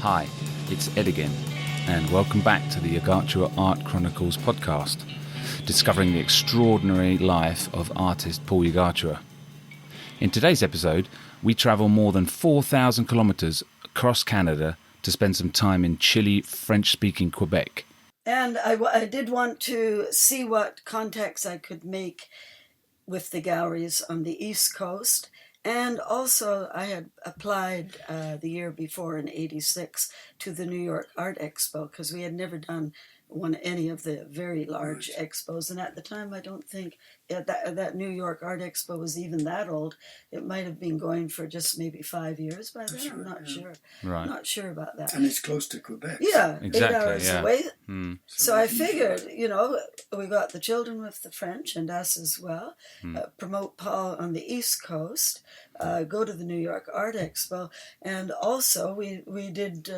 Hi, it's Ed again, and welcome back to the Ygartua Art Chronicles podcast, discovering the extraordinary life of artist Paul Ygartua. In today's episode, we travel more than 4,000 kilometres across Canada to spend some time in chilly, French-speaking Quebec. And I did want to see what contacts I could make with the galleries on the East Coast. And also I had applied the year before in '86 to the New York Art Expo because we had never done any of the very large expos. And at the time, I don't think that New York Art Expo was even that old. It might have been going for just maybe 5 years by then. I'm not sure. Right. Not sure about that. And it's close to Quebec. Yeah, exactly, 8 hours away. So I figured, enjoy. We got the children with the French and us as well, promote Paul on the East Coast, go to the New York Art Expo, and also we did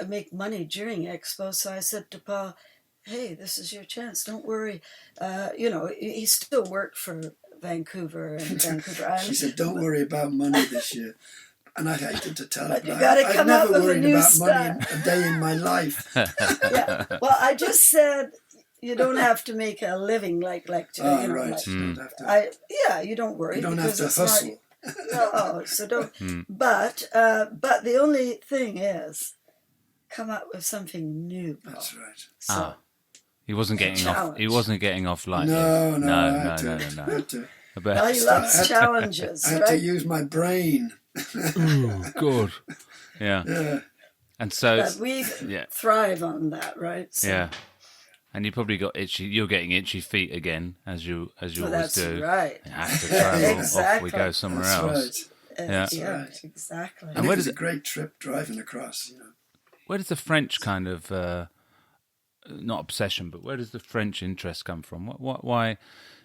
make money during Expo. So I said to Paul, hey, this is your chance. Don't worry. He still worked for Vancouver and Vancouver Island. She said, don't worry about money this year. And I hated to tell her, But you gotta come I've up never with a worried new about style. money a day in my life. Yeah. Well, I just said you don't have to make a living like Right. Don't have to, you don't worry. you don't have because to it's not- hustle. No, so don't. But the only thing is, come up with something new, Paul. That's right. So, He wasn't getting off. Challenge. He wasn't getting off lightly. No. I no. had to, well, he loves challenges, I had to right? use my brain. Ooh, good. Yeah. Yeah. And so, But we thrive on that, right? So, yeah. And you probably got itchy. You're getting itchy feet again, as you always that's do. right. You have to travel. Off we Exactly. go somewhere That's else. right. Yeah. right. Exactly. And where it was does a great trip driving across, Where does the French kind of not obsession, but where does the French interest come from? Why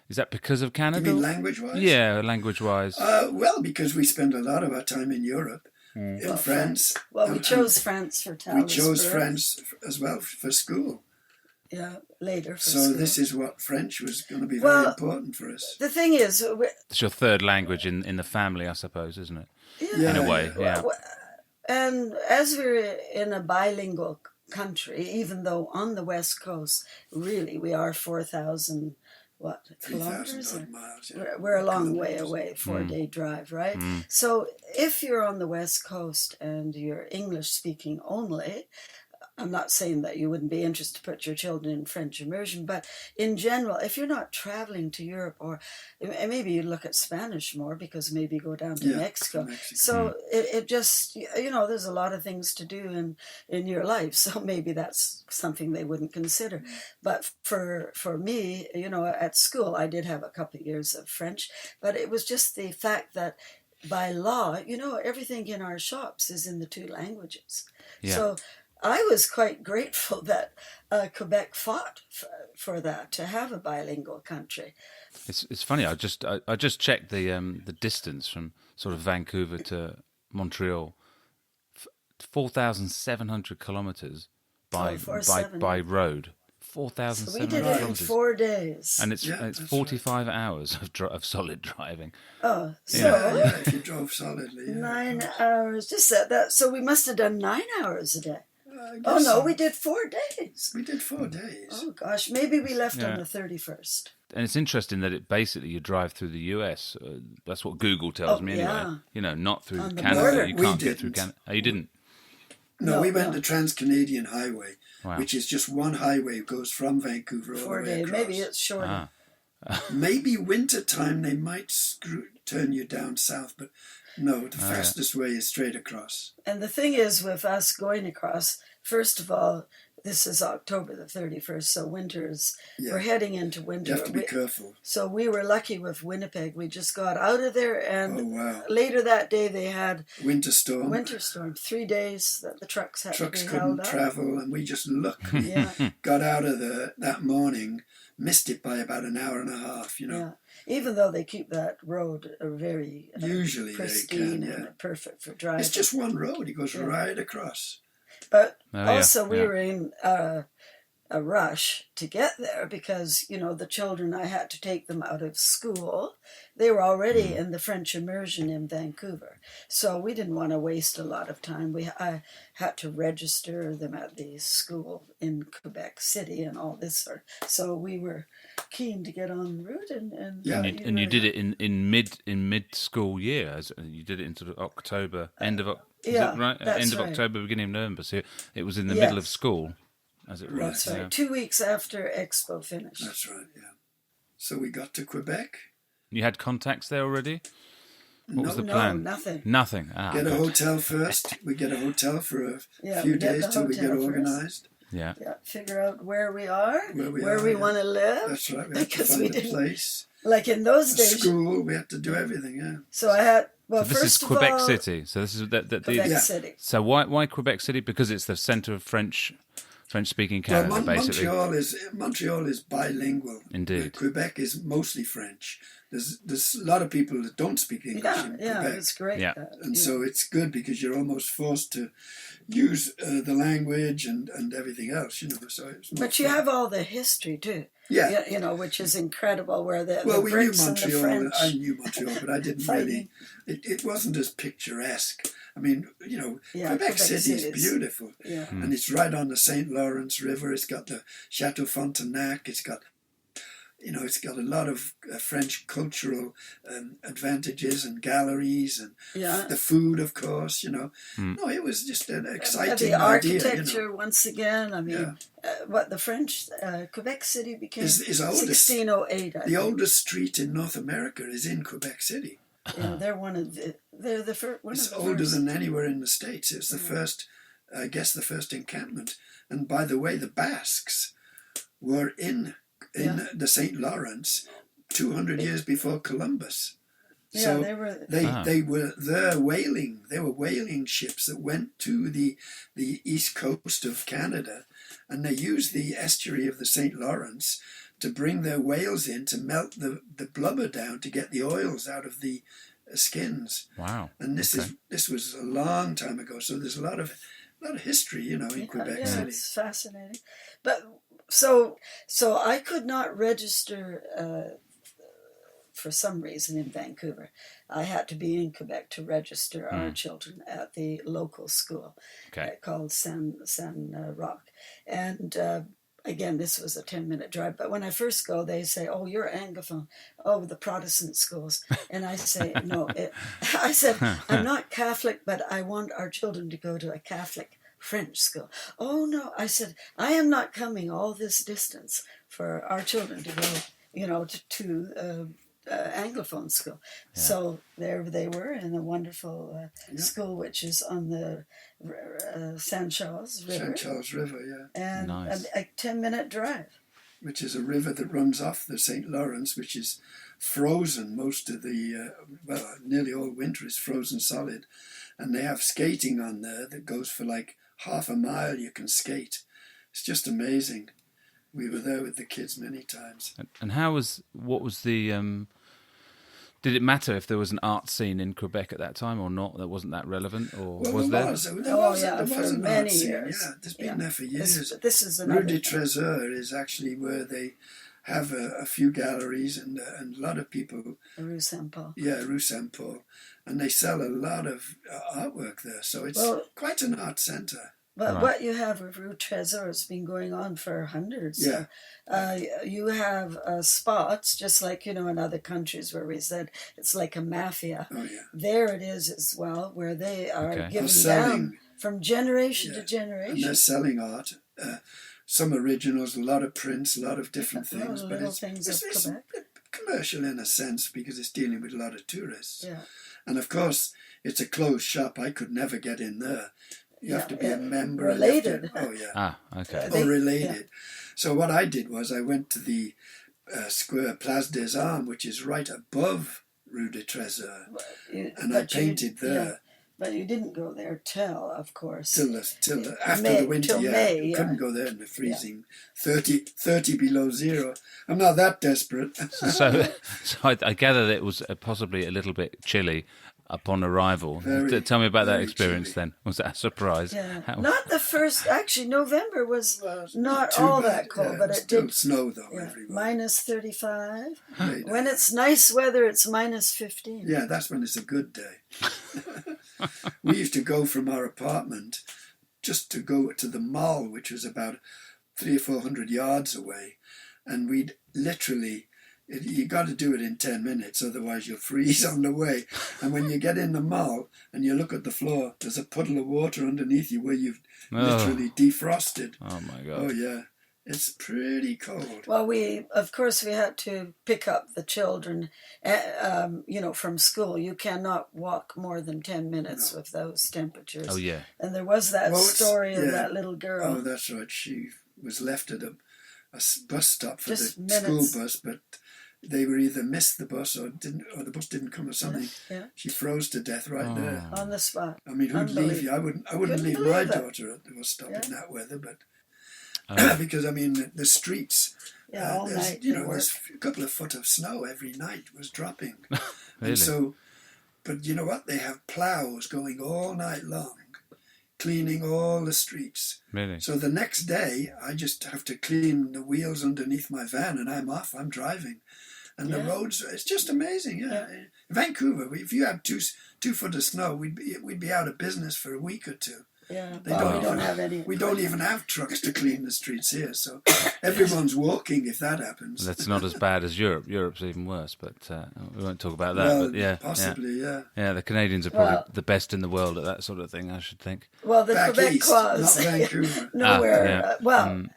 is that? Because of You Canada? mean language-wise? Yeah, language-wise. Well, because we spend a lot of our time in Europe, in France. Well, we and- chose France for We Talents. chose France as well for school. Yeah, later for So school. this is what French was going to be Well, very important for us. The thing is, It's your third language in the family, I suppose, isn't it? Yeah, In a way, yeah. And as we're in a bilingual country, even though on the West Coast, really, we are 4,000, 3,000 kilometers? odd miles. Yeah. We're a long way Kilometers. away, 4-day drive, right? So if you're on the West Coast and you're English speaking only, I'm not saying that you wouldn't be interested to put your children in French immersion, but in general, if you're not traveling to Europe, or maybe you look at Spanish more because maybe you go down to Mexico. So it just, there's a lot of things to do in your life. So maybe that's something they wouldn't consider. But for me, at school, I did have a couple of years of French, but it was just the fact that by law, everything in our shops is in the two languages. Yeah. So I was quite grateful that Quebec fought for that, to have a bilingual country. It's funny. I just checked the distance from sort of Vancouver to Montreal, 4,700 kilometers by road. 4,700 So we did it in kilometers. 4 days. And it's 45 hours of solid driving. Oh, so Yeah, if you drove solidly. 9 hours, just that. So we must have done 9 hours a day. I Oh, guess no, so. we did 4 days. We did 4 days. Oh, gosh, maybe we left Yeah. on the 31st. And it's interesting that it basically you drive through the US. That's what Google tells me anyway. yeah. Not through On the Canada. border. You We can't get through didn't. Canada. Oh, you didn't? No, we went no. the Trans-Canadian Highway, Wow. which is just one highway, goes from Vancouver all 4 the way days. across. Maybe it's shorter. Maybe winter time they might turn you down south, but no, the fastest way is straight across. And the thing is, with us going across, first of all, this is October the 31st, so we're heading into winter. You have to be careful. So we were lucky with Winnipeg. We just got out of there, and Oh, wow. later that day they had Winter storm. winter storm. 3 days that the trucks had Trucks to be held couldn't up. travel, and we just looked. Yeah, Got out of that morning, missed it by about an hour and a half, yeah. Even though they keep that road very Usually they pristine can, yeah. and perfect for driving. It's just one road. It goes right across. But Oh, yeah, also we yeah. were in a rush to get there because, the children, I had to take them out of school. They were already in the French immersion in Vancouver. So we didn't want to waste a lot of time. I had to register them at the school in Quebec City and all this sort. So we were keen to get en route. And you did it in mid school year. You did it in sort of October, end of October. Yeah, right? that's End of right. October, beginning of November. So it was in the middle of school, as it were. That's right. 2 weeks after Expo finished. That's right, yeah. So we got to Quebec. You had contacts there already? What was the No, plan? nothing. Nothing. Get a hotel first. We get a hotel for a few days till we get organized. Yeah. Yeah, figure out where we are, where we yeah. want to live. That's right. We had to Because find we a didn't, place. like in those days. School. We had to do everything. Yeah. So I had. Well, So this first is Quebec of all, City. So this is Quebec City. So why Quebec City? Because it's the centre of French speaking Canada, Well, basically. Montreal is bilingual. Indeed. Quebec is mostly French. There's a lot of people that don't speak English in Quebec. It's great. Yeah. And so it's good because you're almost forced to use the language and everything else, So it's more But you fun. have all the history too. Yeah. Which is incredible. Where the we knew Brits and the Montreal. French. I knew Montreal, but I didn't really. It wasn't as picturesque. I mean, Quebec City is beautiful, and it's right on the St. Lawrence River. It's got the Chateau Frontenac. It's got a lot of French cultural advantages and galleries and the food, of course. No, it was just an exciting the idea. architecture, once again. I mean, what the French Quebec City became is oldest. 1608. The oldest street in North America is in Quebec City. They're they're the first. It's older than anywhere in the States. It's the first, I guess, the first encampment. And by the way, the Basques were in the St. Lawrence 200 years before Columbus. So they were there whaling. They were whaling ships that went to the east coast of Canada, and they used the estuary of the St. Lawrence to bring their whales in to melt the blubber down to get the oils out of the skins. Wow! And this was a long time ago. So there's a lot of history, in Quebec City. It's fascinating. But so I could not register for some reason in Vancouver. I had to be in Quebec to register our children at the local school called San Roque. And again, this was a 10-minute drive. But when I first go, they say, "Oh, you're Anglophone. Oh, the Protestant schools." And I say, "No." I said, "I'm not Catholic, but I want our children to go to a Catholic French school." "Oh, no." I said, "I am not coming all this distance for our children to go, to Anglophone school." Yeah. So there they were in a wonderful school, which is on the St. Charles River. St. Charles River, yeah. And nice. a 10-minute drive. Which is a river that runs off the St. Lawrence, which is frozen most of the, nearly all winter is frozen solid. And they have skating on there that goes for like half a mile you can skate. It's just amazing. We were there with the kids many times. And what was the... did it matter if there was an art scene in Quebec at that time or not? That wasn't that relevant, or was there? There was for an many art scene. years. Yeah, it's been there for years. This is Rue another de Trésor is actually where they have a few galleries and a lot of people. Rue Saint Paul. Yeah, Rue Saint Paul, and they sell a lot of artwork there. So it's quite an art centre. But what you have with Rue Trésor has been going on for hundreds. Yeah. You have spots, just like, in other countries where we said it's like a mafia. Oh, yeah. There it is as well, where they are giving selling, down from generation to generation. And they're selling art. Some originals, a lot of prints, a lot of different things. But it's commercial in a sense because it's dealing with a lot of tourists. Yeah. And of course, it's a closed shop. I could never get in there. You have to be a member. Related. Okay. Related. Yeah. So what I did was I went to the square Place des Armes, which is right above Rue de Trésor, and I painted there. Yeah. But you didn't go there till, of course. Till after the winter, May, you couldn't go there in the freezing 30 below zero. I'm not that desperate. So I gather that it was possibly a little bit chilly upon arrival. Tell me about that experience then. Was that a surprise? Yeah. Not the first. Actually, November was not all that cold, but it did snow though everywhere. Minus 35. When it's nice weather, it's minus 15. Yeah, that's when it's a good day. We used to go from our apartment just to go to the mall, which was about 300 or 400 yards away, and we'd literally. You got to do it in 10 minutes, otherwise you'll freeze on the way. And when you get in the mall and you look at the floor, there's a puddle of water underneath you where you've literally defrosted. Oh my God. Oh yeah, it's pretty cold. Well, of course we had to pick up the children, from school. You cannot walk more than 10 minutes with those temperatures. Oh yeah. And there was that story of that little girl. Oh, that's right. She was left at a bus stop for Just the minutes. school bus, but they were either missed the bus or the bus didn't come or something. Yeah. She froze to death right there On the spot. I mean, who'd leave you? I wouldn't leave my daughter at the bus stop in that weather, but because I mean the streets. All night. There's a couple of foot of snow every night was dropping. Really? And so, but you know what? They have plows going all night long, cleaning all the streets. Really? So the next day, I just have to clean the wheels underneath my van, and I'm off. I'm driving, and the roads. It's just amazing. Yeah. Vancouver. If you had 2 foot of snow, we'd be out of business for a week or two. Yeah, we don't have any. We don't even have trucks to clean the streets here, so everyone's walking if that happens. That's not as bad as Europe. Europe's even worse, but we won't talk about that. Well, but yeah, possibly, yeah. Yeah, the Canadians are probably the best in the world at that sort of thing, I should think. Well, the Back Quebec east, was not Vancouver. nowhere.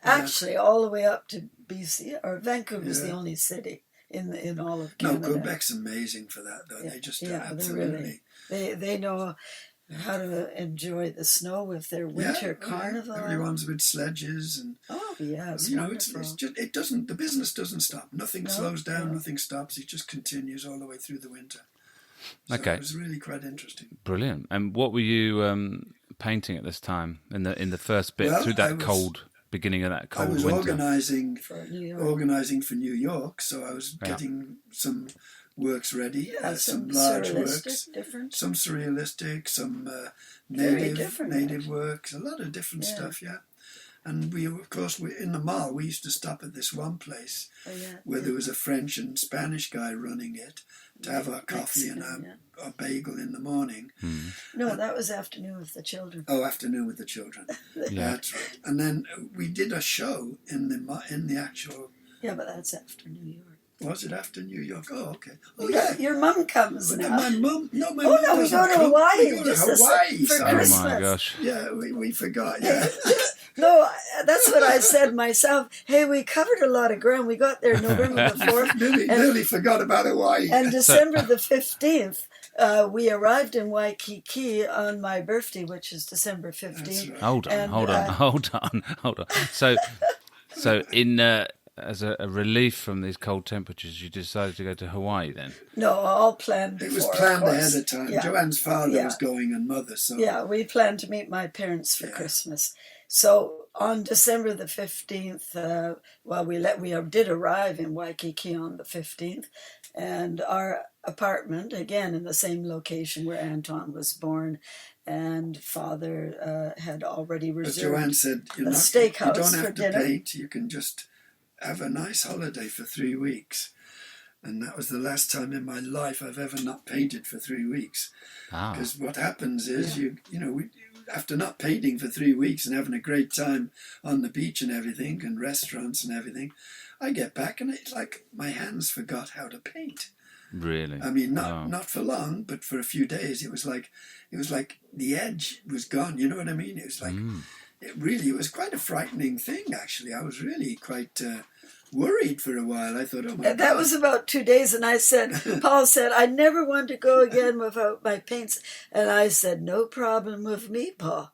Actually, all the way up to BC, or Vancouver is the only city in all of Canada. No, Quebec's amazing for that, though. They just absolutely. They know how to enjoy the snow with their winter carnival. Everyone's with sledges and it's wonderful. It's just the business doesn't stop. Nothing slows down, nothing stops. It just continues all the way through the winter. So Okay, it was really quite interesting. Brilliant. And what were you painting at this time in the first bit through that beginning of that cold winter? I was organising for New York, so I was getting some works ready, some large works, some surrealistic, some native works, a lot of different stuff, And we, of course, in the mall, we used to stop at this one place where there was a French and Spanish guy running it to have our coffee and a bagel in the morning. No, that was Afternoon with the Children. Oh, Afternoon with the Children. That's right. And then we did a show in the actual... Yeah, but that's after New York. Was it after New York? Oh, okay. Oh, Your mum comes now. My mum. No, my mum. Oh no, we go to Hawaii. We go to Hawaii for Christmas. Oh my gosh. Yeah, we forgot. Yeah. No, that's what I said myself. Hey, we covered a lot of ground. We got there November the 4th. Nearly forgot about Hawaii. And December the 15th, we arrived in Waikiki on my birthday, which is December 15th. Right. Hold on. So in as a relief from these cold temperatures, you decided to go to Hawaii then? No, all planned before. It was planned ahead of time. Yeah. Joanne's father was going and mother, so... Yeah, we planned to meet my parents for Christmas. So on December the 15th, we did arrive in Waikiki on the 15th, and our apartment, again in the same location where Anton was born, and Father had already reserved Joanne said, a steakhouse you don't have for to dinner. paint, you can just have a nice holiday for 3 weeks. And that was the last time in my life I've ever not painted for 3 weeks. Because what happens is, after not painting for 3 weeks and having a great time on the beach and everything, and restaurants and everything, I get back and it's like my hands forgot how to paint. Really? I mean, not for long, but for a few days. It was like the edge was gone. You know what I mean? It was like it was quite a frightening thing. Actually, I was really quite worried for a while. I thought, oh my God. That was about 2 days, and Paul said, I never want to go again without my paints. And I said, no problem with me, Paul.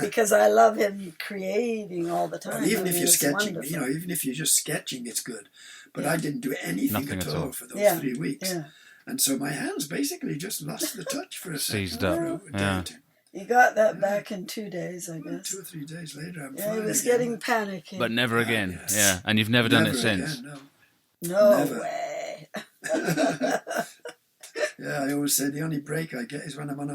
Because I love him creating all the time. Well, even if you're sketching, wonderful. even if you're just sketching, it's good. But I didn't do anything Nothing at at all all for those 3 weeks. Yeah. And so my hands basically just lost the touch for a second. Seized up. You got that back in 2 days, I guess. 2 or 3 days later, I'm he fine was again. getting panicky. But never again. Yes. Yeah, and you've never done it since. Again, No Never. way. Yeah, I always say the only break I get is when I'm on